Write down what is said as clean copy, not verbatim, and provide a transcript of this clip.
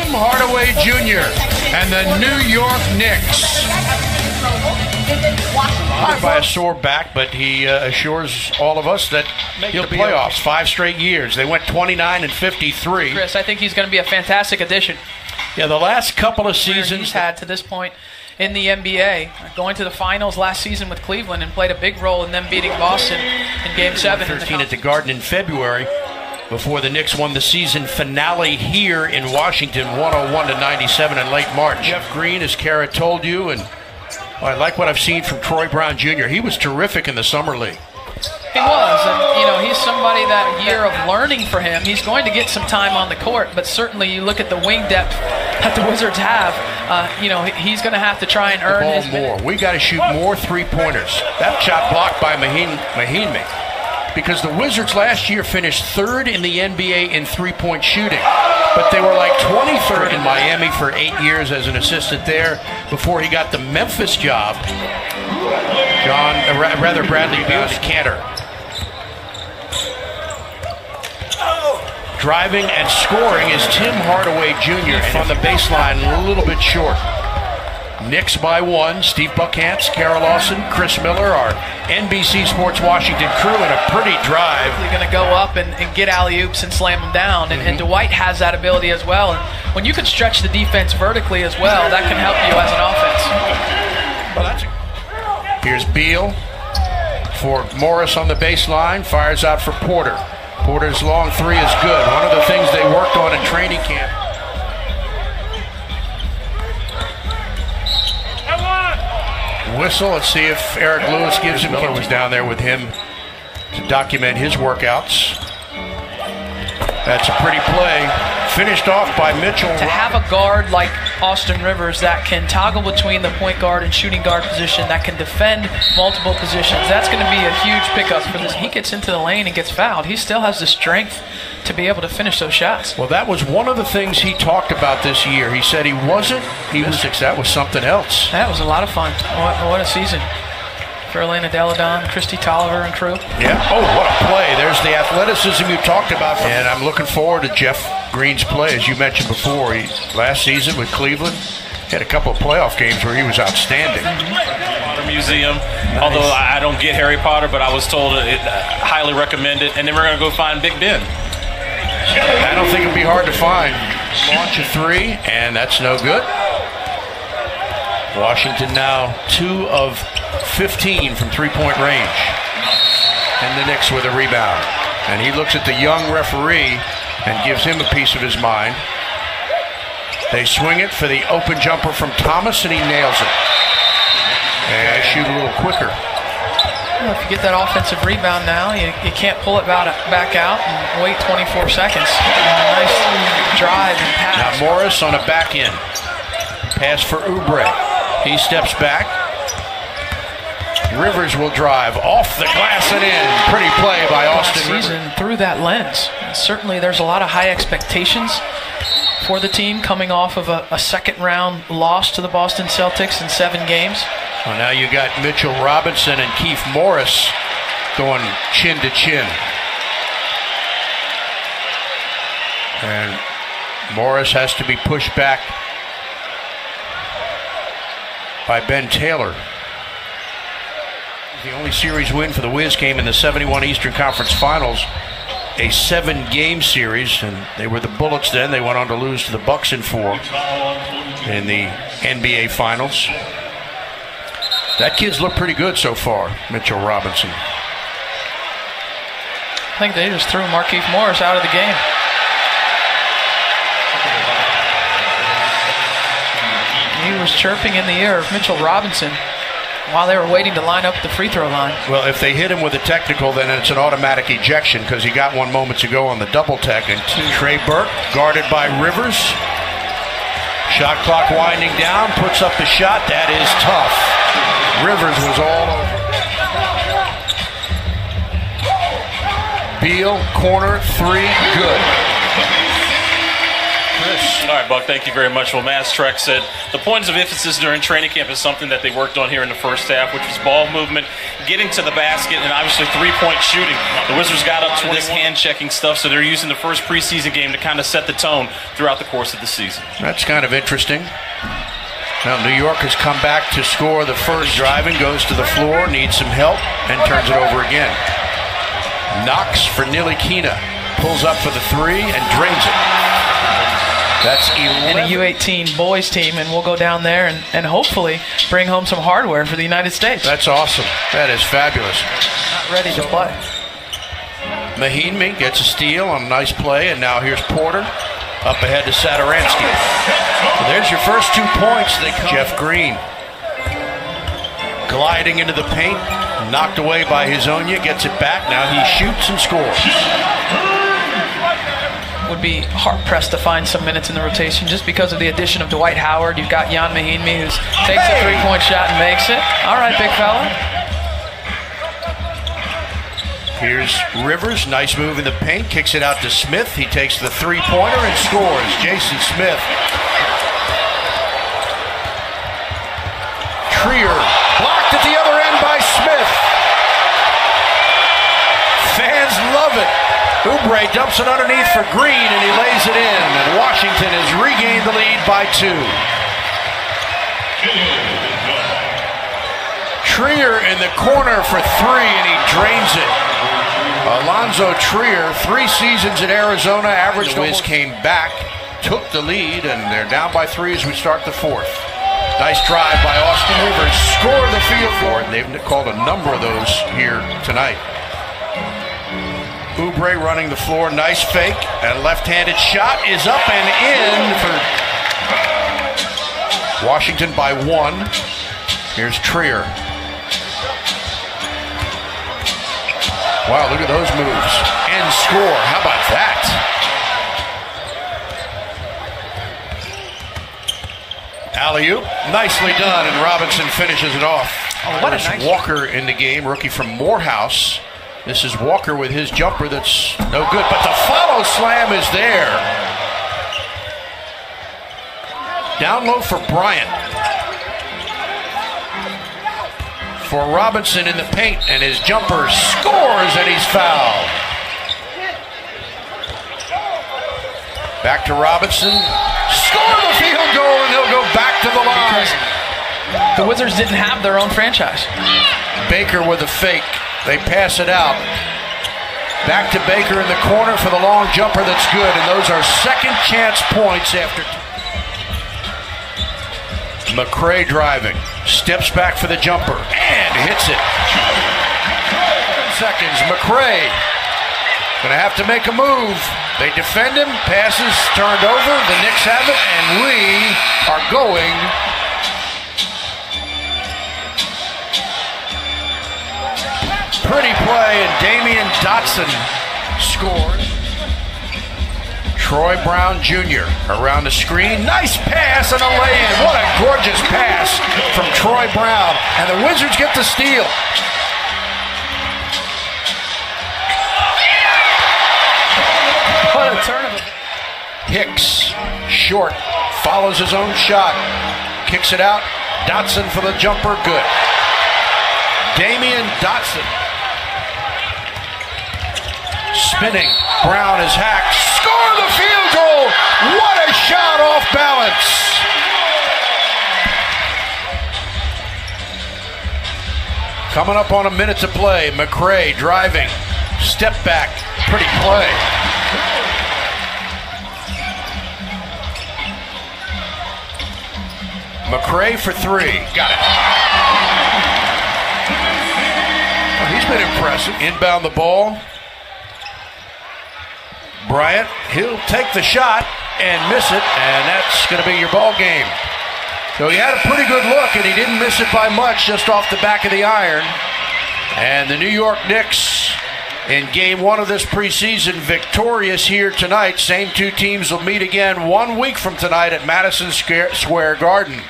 Tim Hardaway Jr. and the New York Knicks. By a sore back, but he assures all of us that he'll playoffs 5 straight years. They went 29 and 53. Chris, I think he's going to be a fantastic addition. Yeah, the last couple of seasons he's had to this point in the NBA, going to the finals last season with Cleveland and played a big role in them beating Boston in Game 7. 13 at the Garden in February before the Knicks won the season finale here in Washington, 101-97 in late March. Jeff Green, as Kara told you, and I like what I've seen from Troy Brown Jr. He was terrific in the Summer League. He was, and he's somebody that year of learning for him. He's going to get some time on the court, but certainly you look at the wing depth that the Wizards have. He's going to have to try and earn his more. We got to shoot more three-pointers. That shot blocked by Mahinmi, because the Wizards last year finished 3rd in the NBA in three-point shooting, but they were like 23rd in Miami for 8 years as an assistant there before he got the Memphis job. Bradley Beal Cantor. Driving and scoring is Tim Hardaway Jr. on the baseline, a little bit short. Knicks by 1. Steve Buckhantz, Kara Lawson, Chris Miller, our NBC Sports Washington crew, in a pretty drive. They're going to go up and get alley-oops and slam them down, and Dwight has that ability as well. And when you can stretch the defense vertically as well, that can help you as an offense. Here's Beal for Morris on the baseline, fires out for Porter. Porter's long three is good. One of the things they worked on in training camp. Whistle. Let's see if Eric Lewis gives him. Miller was down there with him to document his workouts. That's a pretty play. Finished off by Mitchell. To have a guard like Austin Rivers that can toggle between the point guard and shooting guard position, that can defend multiple positions, that's going to be a huge pickup for this. He gets into the lane and gets fouled. He still has the strength to be able to finish those shots. Well, that was one of the things he talked about this year. He said he was that was something else. That was a lot of fun. What a season for Elena Deladon, Christy Tolliver, and crew. Yeah. Oh, what a play. There's the athleticism you talked about. And I'm looking forward to Jeff Green's play, as you mentioned before. Last season with Cleveland, he had a couple of playoff games where he was outstanding. Potter Museum. Nice. Although I don't get Harry Potter, but I was told it highly recommended. And then we're going to go find Big Ben. I don't think it'll be hard to find. Launch a three, and that's no good. Washington now 2 of 15 from three-point range. And the Knicks with a rebound. And he looks at the young referee and gives him a piece of his mind. They swing it for the open jumper from Thomas, and he nails it. And shoot a little quicker. Well, if you get that offensive rebound now, you can't pull it back out and wait 24 seconds. Nice drive and pass. Now Morris on a back end. Pass for Oubre. He steps back. Rivers will drive off the glass and in. Pretty play by Austin Rivers. Through that lens. Certainly there's a lot of high expectations for the team coming off of a second-round loss to the Boston Celtics in 7 games. Well, now you got Mitchell Robinson and Keith Morris going chin to chin. And Morris has to be pushed back by Ben Taylor. The only series win for the Wiz came in the 71 Eastern Conference Finals, a 7-game series, and they were the Bullets then. They went on to lose to the Bucks in 4 in the NBA Finals. That kid's looked pretty good so far, Mitchell Robinson. I think they just threw Markieff Morris out of the game. He was chirping in the ear of Mitchell Robinson while they were waiting to line up at the free throw line. Well, if they hit him with a technical, then it's an automatic ejection because he got one moments ago on the double tech. And Trey Burke, guarded by Rivers. Shot clock winding down, puts up the shot. That is tough. Rivers was all over. Beal, corner, 3, good. Chris All right, Buck, thank you very much. Well, Mass Trek said the points of emphasis during training camp is something that they worked on here in the first half, which was ball movement, getting to the basket, and obviously three-point shooting. The Wizards got up to this hand-checking stuff, so they're using the first preseason game to kind of set the tone throughout the course of the season. That's kind of interesting. Now, New York has come back to score the first driving, goes to the floor, needs some help, and turns it over again. Knox for Nilikina. Pulls up for the three and drains it. That's 11. And a U18 boys team, and we'll go down there and hopefully bring home some hardware for the United States. That's awesome. That is fabulous. Not ready to play. Mahinmi gets a steal on a nice play, and now here's Porter up ahead to Satoransky. So there's your first 2 points. Jeff Green gliding into the paint, knocked away by Hezonja, gets it back. Now he shoots and scores. Would be hard-pressed to find some minutes in the rotation just because of the addition of Dwight Howard. You've got Jan Mahinmi who takes a three-point shot and makes it. All right, big fella. Here's Rivers, nice move in the paint, kicks it out to Smith. He takes the three-pointer and scores. Jason Smith. Trier, blocked at the other end by Smith. Fans love it. Oubre dumps it underneath for Green, and he lays it in. And Washington has regained the lead by 2. Trier in the corner for 3, and he drains it. Alonzo Trier, 3 seasons in Arizona, averaged. The Wiz came back, took the lead, and they're down by 3 as we start the 4th. Nice drive by Austin Rivers. Score the field goal. They've called a number of those here tonight. Oubre running the floor. Nice fake. And a left-handed shot is up and in for Washington by 1. Here's Trier. Wow, look at those moves. And score. How about that? Alley-oop. Nicely done, and Robinson finishes it off. Oh, what a nice Walker in the game, rookie from Morehouse. This is Walker with his jumper that's no good, but the follow slam is there. Down low for Bryant. For Robinson in the paint, and his jumper scores, and he's fouled. Back to Robinson. Score the field goal, and he'll go back to the line. The Wizards didn't have their own franchise. Baker with a fake. They pass it out. Back to Baker in the corner for the long jumper that's good, and those are second chance points after. McRae driving, steps back for the jumper, and hits it. 7 seconds, McRae gonna have to make a move. They defend him, passes turned over, the Knicks have it, and we are going pretty play, and Damian Dotson scores. Troy Brown Jr. around the screen. Nice pass and a lay-in. What a gorgeous pass from Troy Brown. And the Wizards get the steal. What a turn. Hicks, short, follows his own shot. Kicks it out. Dotson for the jumper, good. Damian Dotson. Spinning. Brown is hacked. Score the field goal! What a shot off balance! Coming up on a minute to play. McRae driving. Step back. Pretty play. McRae for 3. Got it. Oh, he's been impressive. Inbound the ball. Bryant, he'll take the shot and miss it, and that's going to be your ball game. So he had a pretty good look, and he didn't miss it by much, just off the back of the iron. And the New York Knicks, in game 1 of this preseason, victorious here tonight. Same 2 teams will meet again 1 week from tonight at Madison Square Garden.